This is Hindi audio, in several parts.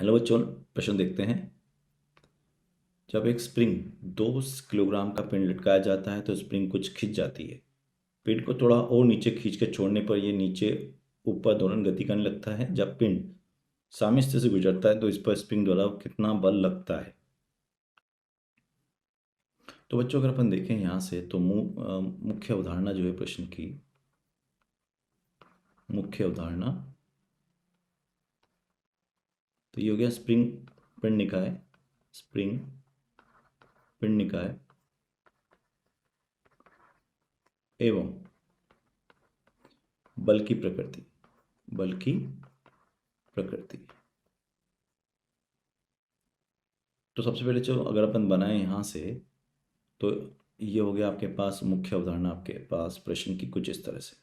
हेलो बच्चों, प्रश्न देखते हैं। जब एक स्प्रिंग 2 किलोग्राम का पिंड लटकाया जाता है तो स्प्रिंग कुछ खिंच जाती है। पिंड को थोड़ा और नीचे खींच के छोड़ने पर यह नीचे ऊपर दोलन गति करने लगता है। जब पिंड साम्य से गुजरता है तो इस पर स्प्रिंग द्वारा कितना बल लगता है। तो बच्चों, अगर अपन देखें यहाँ से तो मुख्य अवधारणा जो है प्रश्न की, मुख्य अवधारणा तो ये हो गया स्प्रिंग पिंड निकाय, स्प्रिंग पिंड निकाय एवं बल की प्रकृति, बल की प्रकृति। तो सबसे पहले जो अगर अपन बनाए यहाँ से तो ये हो गया आपके पास मुख्य अवधारणा, आपके पास प्रश्न की कुछ इस तरह से।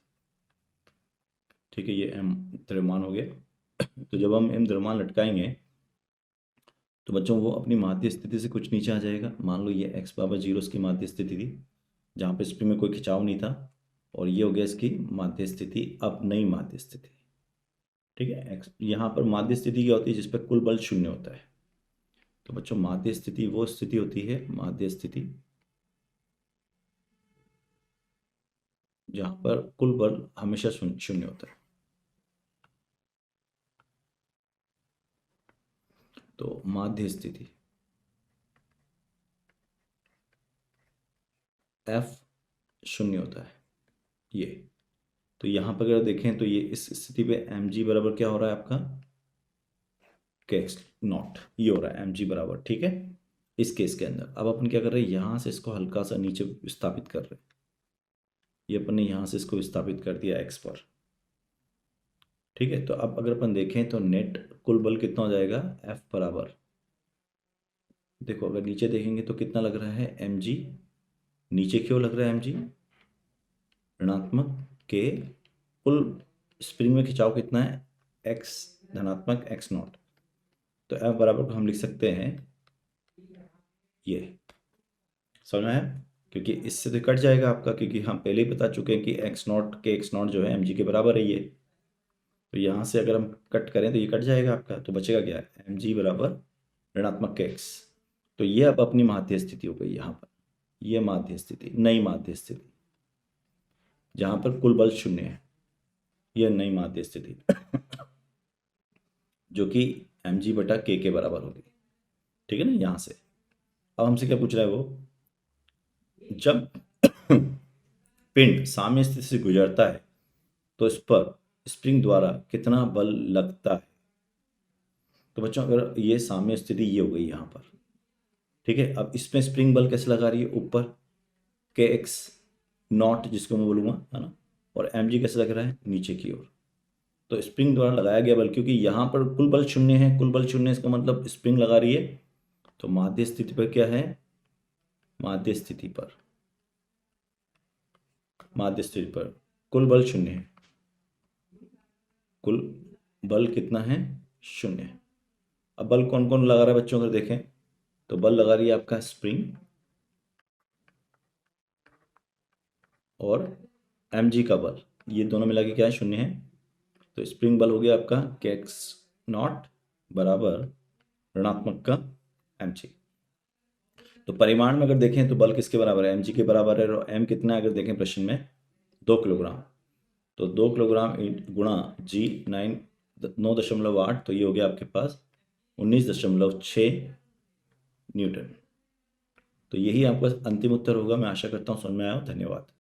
ठीक है, ये एम द्रव्यमान हो गया। तो जब हम एम द्रव्यमान लटकाएंगे तो बच्चों वो अपनी माध्य स्थिति से कुछ नीचे आ जाएगा। मान लो ये x बराबर 0 इसकी माध्य स्थिति थी, जहाँ पे स्प्रिंग में कोई खिंचाव नहीं था, और ये हो गया इसकी माध्य स्थिति, अब नई माध्य स्थिति। ठीक है, एक्स यहाँ पर माध्य स्थिति क्या होती है, जिस पर कुल बल शून्य होता है। तो बच्चों माध्य स्थिति वो स्थिति होती है, माध्य स्थिति जहाँ पर कुल बल हमेशा शून्य होता है। तो माध्य स्थिति F शून्य होता है ये। तो यहाँ पर अगर देखें तो ये इस स्थिति पे mg बराबर क्या हो रहा है आपका, k0 ये हो रहा है mg बराबर। ठीक है, इस केस के अंदर अब अपन क्या कर रहे हैं, यहाँ से इसको हल्का सा नीचे विस्थापित कर रहे हैं। ये अपन ने यहाँ से इसको विस्थापित कर दिया x पर। ठीक है, तो अब अगर अपन देखें तो नेट कुल बल कितना हो जाएगा, F बराबर, देखो अगर नीचे देखेंगे तो कितना लग रहा है mg। नीचे क्यों लग रहा है mg, ऋणात्मक k, कुल स्प्रिंग में खिंचाव कितना है x धनात्मक x0। तो F बराबर को हम लिख सकते हैं ये, समझ में आया, क्योंकि इससे तो कट जाएगा आपका, क्योंकि हम पहले ही बता चुके हैं कि x0 के x0 जो है mg के बराबर है ये। तो यहाँ से अगर हम कट करें तो ये कट जाएगा आपका, तो बचेगा क्या, mg बराबर ऋणात्मक के x। तो ये अब अपनी माध्य स्थिति हो गई यहाँ पर, ये माध्य स्थिति, नई माध्य स्थिति जहाँ पर कुल बल शून्य है, यह नई माध्य स्थिति जो कि mg बटा के बराबर होगी। ठीक है ना, यहाँ से अब हमसे क्या पूछ रहा है वो, जब पिंड साम्य स्थिति से गुजरता है तो इस पर स्प्रिंग द्वारा कितना बल लगता है। तो बच्चों अगर ये साम्य स्थिति ये हो गई यहाँ पर, ठीक है, अब इसमें स्प्रिंग बल कैसे लगा रही है, ऊपर के एक्स नॉट जिसको मैं बोलूँगा, है ना, और एम जी कैसे लग रहा है, नीचे की ओर। तो स्प्रिंग द्वारा लगाया गया बल, क्योंकि यहाँ पर कुल बल शून्य है, कुल बल शून्य इसका मतलब स्प्रिंग लगा रही है। तो माध्य स्थिति पर क्या है, माध्य स्थिति पर, माध्य स्थिति पर कुल बल शून्य है, कुल बल कितना है, शून्य है। अब बल कौन कौन लगा रहा है बच्चों, अगर देखें तो बल लगा रही है आपका स्प्रिंग और mg का बल, ये दोनों मिला के क्या है, शून्य है। तो स्प्रिंग बल हो गया आपका के एक्स नॉट बराबर ऋणात्मक का mg। तो परिमाण में अगर देखें तो बल किसके बराबर है, mg के बराबर है, और m कितना है अगर देखें प्रश्न में 2 किलोग्राम। तो 2 किलोग्राम गुणा g 9.8, तो ये हो गया आपके पास 19.6 न्यूटन। तो यही आपका अंतिम उत्तर होगा। मैं आशा करता हूँ समझ में आया हो। धन्यवाद।